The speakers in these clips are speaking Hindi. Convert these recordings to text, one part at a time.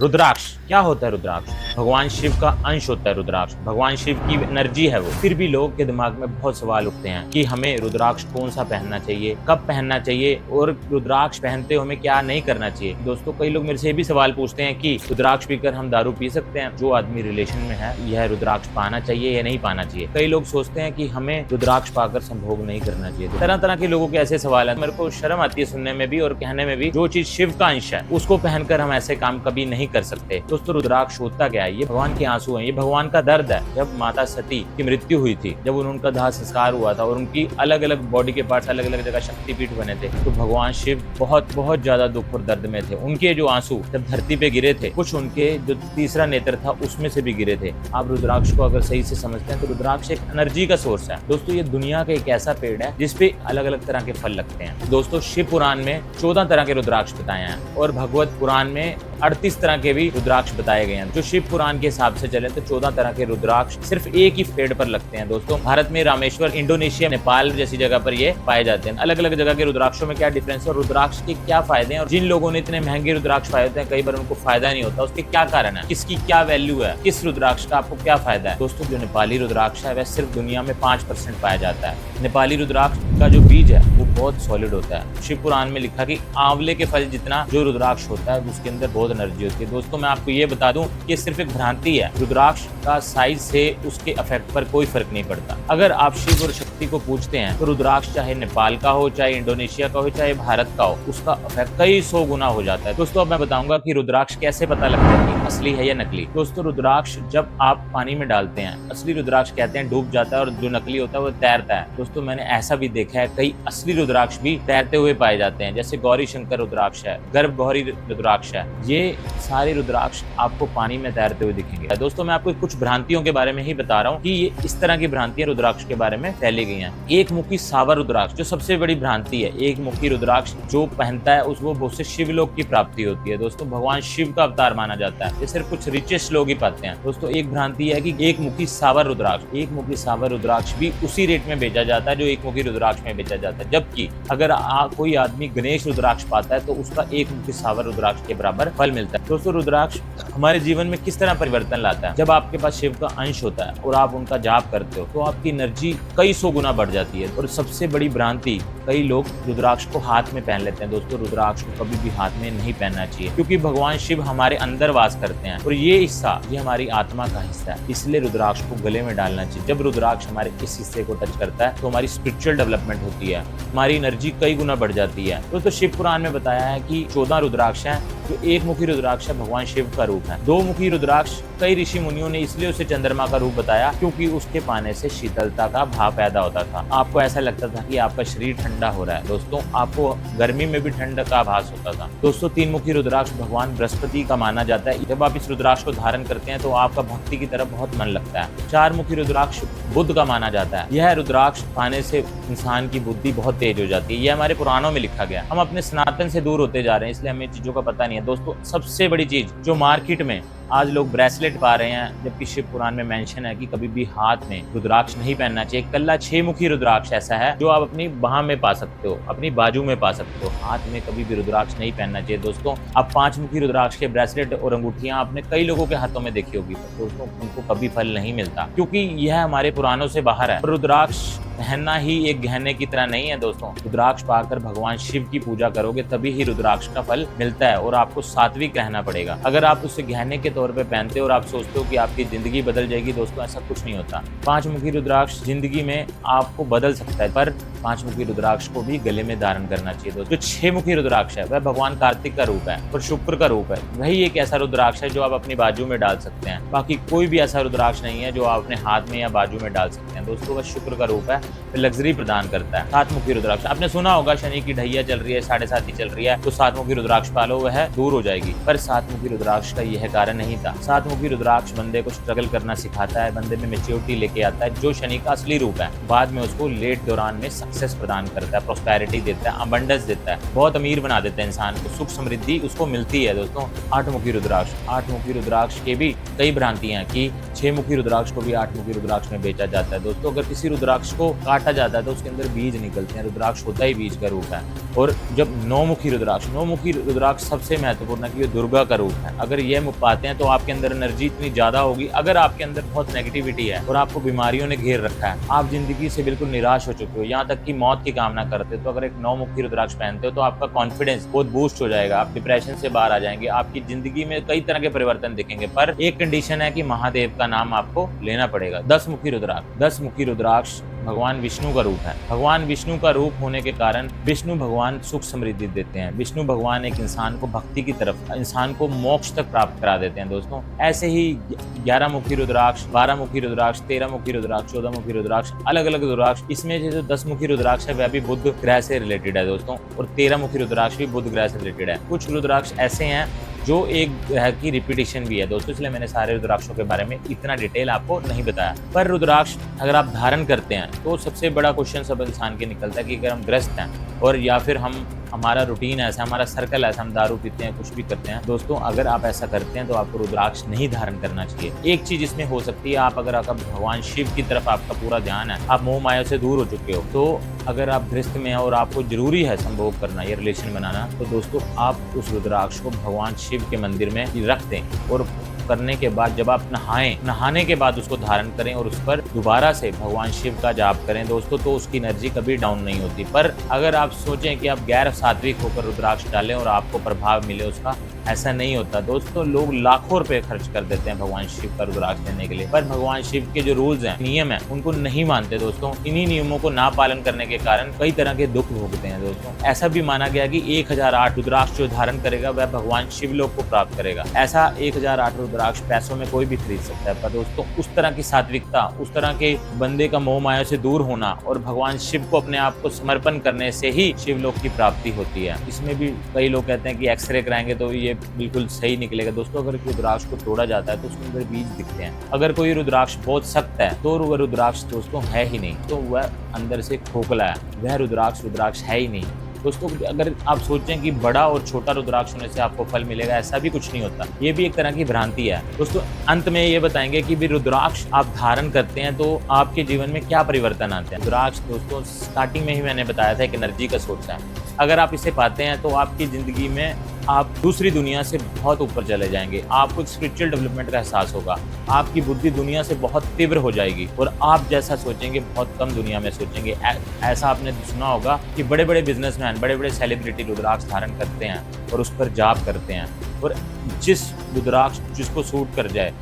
रुद्राक्ष क्या होता है? रुद्राक्ष भगवान शिव का अंश होता है। रुद्राक्ष भगवान शिव की एनर्जी है वो। फिर भी लोग के दिमाग में बहुत सवाल उठते हैं कि हमें रुद्राक्ष कौन सा पहनना चाहिए, कब पहनना चाहिए और रुद्राक्ष पहनते हुए हमें क्या नहीं करना चाहिए। दोस्तों, कई लोग मेरे से भी सवाल पूछते हैं कि रुद्राक्ष पीकर हम दारू पी सकते हैं? जो आदमी रिलेशन में है, यह रुद्राक्ष पाना चाहिए या नहीं पाना चाहिए? कई लोग सोचते हैं कि हमें रुद्राक्ष पाकर संभोग नहीं करना चाहिए। तरह तरह के लोगों के ऐसे सवाल है। मेरे को शर्म आती है सुनने में भी और कहने में भी। जो चीज शिव का अंश है उसको पहनकर हम ऐसे काम कभी नहीं कर सकते। दोस्तों, रुद्राक्ष होता क्या है? ये भगवान के आंसू हैं, ये भगवान का दर्द है। जब माता सती की मृत्यु हुई थी, जब उनका दाह संस्कार हुआ था और उनकी अलग अलग बॉडी के पार्ट्स अलग अलग जगह शक्तिपीठ बने थे, तो भगवान शिव बहुत बहुत ज्यादा दुख और दर्द में थे। उनके जो आंसू जब धरती पे गिरे थे, कुछ उनके जो तीसरा नेत्र था उसमें से भी गिरे थे। आप रुद्राक्ष को अगर सही से समझते हैं तो रुद्राक्ष एक एनर्जी का सोर्स है। दोस्तों, ये दुनिया का एक ऐसा पेड़ है जिसपे अलग अलग तरह के फल लगते हैं। दोस्तों, शिव पुराण में 14 तरह के रुद्राक्ष बताए हैं और भगवत पुराण में 38 तरह के भी रुद्राक्ष बताए गए हैं। जो शिव पुराण के हिसाब से चले तो 14 तरह के रुद्राक्ष सिर्फ एक ही पेड़ पर लगते हैं। दोस्तों, भारत में रामेश्वर, इंडोनेशिया, नेपाल जैसी जगह पर ये पाए जाते हैं। अलग अलग जगह के रुद्राक्षों में क्या डिफरेंस है और रुद्राक्ष के क्या फायदे हैं, और जिन लोगों ने इतने महंगे रुद्राक्ष पाए होते हैं कई बार उनको फायदा नहीं होता, उसके क्या कारण है, किसकी क्या वैल्यू है, किस रुद्राक्ष का आपको क्या फायदा है? दोस्तों, जो नेपाली रुद्राक्ष है वह सिर्फ दुनिया में 5% पाया जाता है। नेपाली रुद्राक्ष का जो बीज है वो बहुत सॉलिड होता है। शिव पुराण में लिखा कि आंवले के फल जितना जो रुद्राक्ष होता है उसके अंदर बहुत एनर्जी होती है। दोस्तों, मैं आपको ये बता दूं कि सिर्फ एक भ्रांति है। रुद्राक्ष का साइज से उसके इफेक्ट पर कोई फर्क नहीं पड़ता। अगर आप शिव और शक्ति को पूछते हैं तो रुद्राक्ष चाहे नेपाल का हो, चाहे इंडोनेशिया का हो, चाहे भारत का हो, उसका इफेक्ट कई 100 गुना हो जाता है। दोस्तों, अब मैं बताऊंगा कि रुद्राक्ष कैसे पता लगता है कि असली है या नकली। दोस्तों, रुद्राक्ष जब आप पानी में डालते हैं, असली रुद्राक्ष कहते हैं डूब जाता है और जो नकली होता है वो तैरता है। दोस्तों, मैंने ऐसा भी देखा है, कई असली रुद्राक्ष भी तैरते हुए पाए जाते हैं, जैसे गौरी शंकर रुद्राक्ष है, गर्भ गौरी रुद्राक्ष है। ये सारे रुद्राक्ष आपको पानी में तैरते हुए दिखेंगे। दोस्तों, मैं आपको कुछ भ्रांतियों के बारे में ही बता रहा हूँ कि ये इस तरह की भ्रांतियां रुद्राक्ष के बारे में फैली गई हैं। एक मुखी सावर रुद्राक्ष जो सबसे बड़ी भ्रांति है। एक मुखी रुद्राक्ष जो पहनता है उससे शिवलोक की प्राप्ति होती है। दोस्तों, भगवान शिव का अवतार माना जाता है। ये सिर्फ कुछ रिचेस्ट लोग ही पाते हैं। दोस्तों, एक भ्रांति है कि एक मुखी सावर रुद्राक्ष, एक मुखी सावर रुद्राक्ष भी उसी रेट में बेचा जाता है जो एक मुखी रुद्राक्ष में बेचा जाता है। जबकि अगर कोई आदमी गणेश रुद्राक्ष पाता है तो उसका एक मुखी सावर रुद्राक्ष के बराबर फल मिलता है। दोस्तों, रुद्राक्ष हमारे जीवन में किस तरह परिवर्तन लाता है? जब आपके पास शिव का अंश होता है और आप उनका जाप करते हो तो आपकी एनर्जी कई 100 गुना बढ़ जाती है। और सबसे बड़ी भ्रांति, कई लोग रुद्राक्ष को हाथ में पहन लेते हैं। दोस्तों, रुद्राक्ष को कभी भी हाथ में नहीं पहनना चाहिए क्योंकि भगवान शिव हमारे अंदर वास करते हैं और ये हिस्सा ये हमारी आत्मा का हिस्सा है, इसलिए रुद्राक्ष को गले में डालना चाहिए। जब रुद्राक्ष हमारे इस हिस्से को टच करता है तो हमारी स्पिरिचुअल डेवलपमेंट होती है, हमारी एनर्जी कई गुना बढ़ जाती है। तो शिव पुराण में बताया है कि 14 रुद्राक्ष हैं। जो एक मुखी रुद्राक्ष है भगवान शिव का रूप है। 2 मुखी रुद्राक्ष कई ऋषि मुनियों ने इसलिए उसे चंद्रमा का रूप बताया क्योंकि उसके पाने से शीतलता का भाव पैदा होता था। आपको ऐसा लगता था कि आपका शरीर ठंडा हो रहा है। दोस्तों, आपको गर्मी में भी ठंड का आभास होता था। दोस्तों, 3 मुखी रुद्राक्ष भगवान बृहस्पति का माना जाता है। जब आप इस रुद्राक्ष को धारण करते हैं तो आपका भक्ति की तरफ बहुत मन लगता है। 4 मुखी रुद्राक्ष बुद्ध का माना जाता है। यह रुद्राक्ष पाने से इंसान की बुद्धि बहुत तेज हो जाती है। यह हमारे पुराणों में लिखा गया। हम अपने सनातन से दूर होते जा रहे हैं, इसलिए हमें चीजों का पता नहीं है। दोस्तों, सबसे बड़ी चीज जो मार्केट में आज लोग ब्रेसलेट पा रहे हैं, जबकि शिव पुराण में मेंशन है कि कभी भी हाथ में रुद्राक्ष नहीं पहनना चाहिए। कल्ला 6 मुखी रुद्राक्ष ऐसा है जो आप अपनी बाह में पा सकते हो, अपनी बाजू में पा सकते हो। हाथ में कभी भी रुद्राक्ष नहीं पहनना चाहिए। दोस्तों, अब 5 मुखी रुद्राक्ष के ब्रेसलेट और अंगूठियां आपने कई लोगों के हाथों में देखी होगी, दोस्तों उनको कभी फल नहीं मिलता क्योंकि यह हमारे पुराणों से बाहर है। रुद्राक्ष पहनना ही एक गहने की तरह नहीं है। दोस्तों, रुद्राक्ष पाकर भगवान शिव की पूजा करोगे तभी ही रुद्राक्ष का फल मिलता है और आपको सात्विक रहना पड़ेगा। अगर आप उसे गहने के तौर पे पहनते हो और आप सोचते हो कि आपकी जिंदगी बदल जाएगी, दोस्तों ऐसा कुछ नहीं होता। 5 मुखी रुद्राक्ष जिंदगी में आपको बदल सकता है, पर 5 मुखी रुद्राक्ष को भी गले में धारण करना चाहिए। दोस्तों, जो 6 मुखी रुद्राक्ष है वह भगवान कार्तिक का रूप है और शुक्र का रूप है। वही एक ऐसा रुद्राक्ष है जो आप अपनी बाजू में डाल सकते हैं। बाकी कोई भी ऐसा रुद्राक्ष नहीं है जो आप अपने हाथ में या बाजू में डाल सकते हैं। दोस्तों, वह शुक्र का रूप है, लग्जरी प्रदान करता है। 7 मुखी रुद्राक्ष आपने सुना होगा, शनि की ढैया चल रही है, 7.5 चल रही है तो 7 मुखी रुद्राक्ष पालो, वह दूर हो जाएगी। पर 7 मुखी रुद्राक्ष का यह कारण नहीं था। 7 मुखी रुद्राक्ष बंदे को स्ट्रगल करना सिखाता है, बंदे में मैच्योरिटी लेके आता है, जो शनि का असली रूप है। बाद में उसको लेट दौरान में सक्सेस प्रदान करता है, प्रोस्पेरिटी देता है, अबंडेंस देता है, बहुत अमीर बना देता है इंसान को, सुख समृद्धि उसको मिलती है। दोस्तों, 8 मुखी रुद्राक्ष, 8 मुखी रुद्राक्ष के भी कई भ्रांतियां कि 6 मुखी रुद्राक्ष को भी 8 मुखी रुद्राक्ष में बेचा जाता है। दोस्तों, अगर किसी रुद्राक्ष को काटा जाता है तो उसके अंदर बीज निकलते हैं। रुद्राक्ष होता ही बीज का रूप है। और जब नौमुखी रुद्राक्ष सबसे महत्वपूर्ण है कि ये दुर्गा का रूप है। अगर ये पाते हैं तो आपके अंदर एनर्जी इतनी ज्यादा होगी। अगर आपके अंदर बहुत नेगेटिविटी है और आपको बीमारियों ने घेर रखा है, आप जिंदगी से बिल्कुल निराश हो चुके हो, यहाँ तक कि मौत की कामना करते हो, तो अगर एक नौमुखी रुद्राक्ष पहनते हो तो आपका कॉन्फिडेंस बहुत बूस्ट हो जाएगा। आप डिप्रेशन से बाहर आ जाएंगे। आपकी जिंदगी में कई तरह के परिवर्तन दिखेंगे। पर एक कंडीशन है कि महादेव का नाम आपको लेना पड़ेगा। 10 मुखी रुद्राक्ष भगवान विष्णु का रूप है। भगवान विष्णु का रूप होने के कारण विष्णु भगवान सुख समृद्धि देते हैं। विष्णु भगवान एक इंसान को भक्ति की तरफ, इंसान को मोक्ष तक प्राप्त करा देते हैं दोस्तों। ऐसे ही 11 मुखी रुद्राक्ष, 12 मुखी रुद्राक्ष, 13 मुखी रुद्राक्ष, 14 मुखी रुद्राक्ष, अलग अलग रुद्राक्ष। इसमें जो 10 मुखी रुद्राक्ष है वह भी बुध ग्रह से रिलेटेड है दोस्तों, और 13 मुखी रुद्राक्ष भी बुध ग्रह से रिलेटेड है। कुछ रुद्राक्ष ऐसे हैं जो एक ग्रह की रिपीटेशन भी है दोस्तों, इसलिए मैंने सारे रुद्राक्षों के बारे में इतना डिटेल आपको नहीं बताया। पर रुद्राक्ष अगर आप धारण करते हैं तो सबसे बड़ा क्वेश्चन सब इंसान के निकलता है कि अगर हम ग्रस्त हैं और या फिर हमारा रूटीन ऐसा, हमारा सर्कल ऐसा, हम दारू पीते हैं, कुछ भी करते हैं दोस्तों, अगर आप ऐसा करते हैं तो आपको रुद्राक्ष नहीं धारण करना चाहिए। एक चीज इसमें हो सकती है, आप अगर आपका भगवान शिव की तरफ आपका पूरा ध्यान है, आप मोह माया से दूर हो चुके हो, तो अगर आप गृहस्थ में हैं और आपको जरूरी है संभोग करना या रिलेशन बनाना, तो दोस्तों आप उस रुद्राक्ष को भगवान शिव के मंदिर में रख दें और करने के बाद जब आप नहाने के बाद उसको धारण करें और उस पर दोबारा से भगवान शिव का जाप करें दोस्तों, तो उसकी एनर्जी कभी डाउन नहीं होती। पर अगर आप सोचें कि आप गैर सात्विक होकर रुद्राक्ष डालें और आपको प्रभाव मिले उसका, ऐसा नहीं होता दोस्तों। लोग लाखों रुपए खर्च कर देते हैं भगवान शिव का रुद्राक्ष देने के लिए, पर भगवान शिव के जो रूल्स हैं, नियम है, उनको नहीं मानते दोस्तों। इन्हीं नियमों को ना पालन करने के कारण कई तरह के दुख भोगते हैं दोस्तों। ऐसा भी माना गया कि 1008 रुद्राक्ष जो धारण करेगा वह भगवान शिवलोक को प्राप्त करेगा। ऐसा 1008 रुद्राक्ष पैसों में कोई भी खरीद सकता है, पर दोस्तों उस तरह की सात्विकता, उस तरह के बंदे का मोह माया से दूर होना और भगवान शिव को अपने आप को समर्पण करने से ही शिवलोक की प्राप्ति होती है। इसमें भी कई लोग कहते हैं कि एक्सरे कराएंगे तो ये बिल्कुल सही निकलेगा दोस्तों। अगर रुद्राक्ष को तोड़ा जाता है तो उसके अंदर बीज दिखते हैं। अगर कोई रुद्राक्ष बहुत सख्त है तो वह रुद्राक्ष दोस्तों है ही नहीं, तो वह अंदर से खोखला है, वह रुद्राक्ष है ही नहीं दोस्तों। अगर आप सोचें कि बड़ा और छोटा रुद्राक्ष होने से आपको फल मिलेगा, ऐसा भी कुछ नहीं होता। ये भी एक तरह की भ्रांति है दोस्तों। अंत में ये बताएंगे कि भी रुद्राक्ष आप धारण करते हैं तो आपके जीवन में क्या परिवर्तन आते हैं। रुद्राक्ष दोस्तों स्टार्टिंग में ही मैंने बताया था एक एनर्जी का सोर्स है। अगर आप इसे पाते हैं तो आपकी जिंदगी में आप दूसरी दुनिया से बहुत ऊपर चले जाएंगे। आपको एक स्पिरिचुअल डेवलपमेंट का एहसास होगा। आपकी बुद्धि दुनिया से बहुत तीव्र हो जाएगी और आप जैसा सोचेंगे बहुत कम दुनिया में सोचेंगे। ऐसा आपने सुना होगा कि बड़े बड़े बिजनेसमैन, बड़े बड़े सेलिब्रिटी रुद्राक्ष धारण करते हैं और उस पर जाप करते हैं, और जिस रुद्राक्ष जिसको सूट कर जाए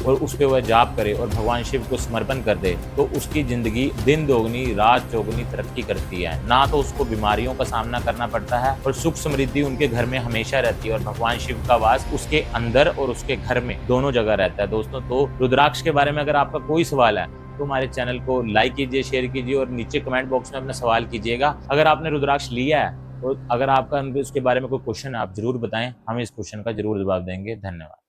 और उस पर वह जाप करे और भगवान शिव को समर्पण कर दे, तो उसकी जिंदगी दिन दोगुनी रात चौगुनी तरक्की करती है। ना तो उसको बीमारियों का सामना करना पड़ता है और सुख समृद्धि उनके घर में हमेशा रहती है, और भगवान शिव का वास उसके अंदर और उसके घर में दोनों जगह रहता है दोस्तों। तो रुद्राक्ष के बारे में अगर आपका कोई सवाल है तो हमारे चैनल को लाइक कीजिए, शेयर कीजिए और नीचे कमेंट बॉक्स में अपना सवाल कीजिएगा। अगर आपने रुद्राक्ष लिया है तो अगर आपका उसके बारे में कोई क्वेश्चन है आप जरूर बताएं, हम इस क्वेश्चन का जरूर जवाब देंगे। धन्यवाद।